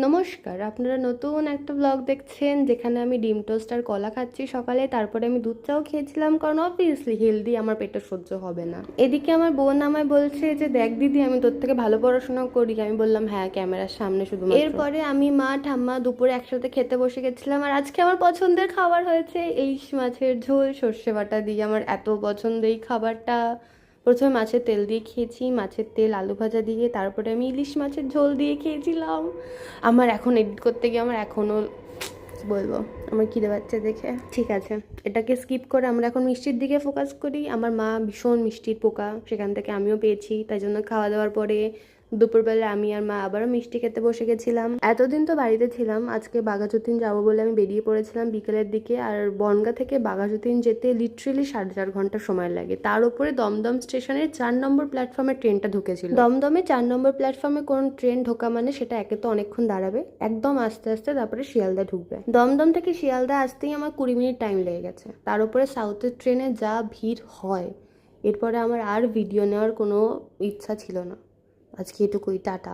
নমস্কার, আপনারা নতুন একটা ব্লগ দেখছেন যেখানে আমি ডিম টোস্ট আর কলা খাচ্ছি সকালে। তারপরে আমি দুধ চাও খেয়েছিলাম, কারণ অবভিয়াসলি হেলদি আমার পেটে সহ্য হবে না। এদিকে আমার বোন আমায় বলছে যে দেখ দিদি, আমি তোর থেকে ভালো পড়াশোনা করি। আমি বললাম হ্যাঁ, ক্যামেরার সামনে শুধুমাত্র। এরপরে আমি মা ঠাম্মা দুপুরে একসাথে খেতে বসে গেছিলাম, আর আজকে আমার পছন্দের খাবার হয়েছে ইলিশ মাছের ঝোল সর্ষে বাটা দিয়ে। আমার এত পছন্দ এই খাবারটা। প্রথমে মাছের তেল দিয়ে খেয়েছি, মাছের তেল আলু ভাজা দিয়ে, তারপরে আমি ইলিশ মাছের ঝোল দিয়ে খেয়েছিলাম। আমার এখন এডিট করতে গিয়ে আমার এখনও বলবো, আমার খিদে পাচ্ছে দেখে। ঠিক আছে, এটাকে স্কিপ করে আমরা এখন মিষ্টির দিকে ফোকাস করি। আমার মা ভীষণ মিষ্টির পোকা, সেখান থেকে আমিও পেয়েছি, তাই জন্য খাওয়া দাওয়ার পরে দুপুরবেলা আমি আর মা আবারও মিষ্টি খেতে বসে গেছিলাম। এতদিন তো বাড়িতে ছিলাম, আজকে বাঘাযতীন যাবো বলে আমি বেরিয়ে পড়েছিলাম বিকেলের দিকে। আর বনগাঁ থেকে বাঘাযতীন যেতে লিটারেলি 4.5 ঘন্টা সময় লাগে। তার উপরে দমদম স্টেশনের 4 নম্বর প্ল্যাটফর্মে ট্রেনটা ঢুকেছিল। দমদমে 4 নম্বর প্ল্যাটফর্মে কোন ট্রেন ঢোকা মানে সেটা একে তো অনেকক্ষণ দাঁড়াবে, একদম আস্তে আস্তে তারপরে শিয়ালদা ঢুকবে। দমদম থেকে শিয়ালদা আসতেই আমার 20 মিনিট টাইম লেগে গেছে। তার উপরে সাউথের ট্রেনে যা ভিড় হয়, এরপরে আমার আর ভিডিও নেওয়ার কোনো ইচ্ছা ছিল না। আজকে এটুকুই, টাটা।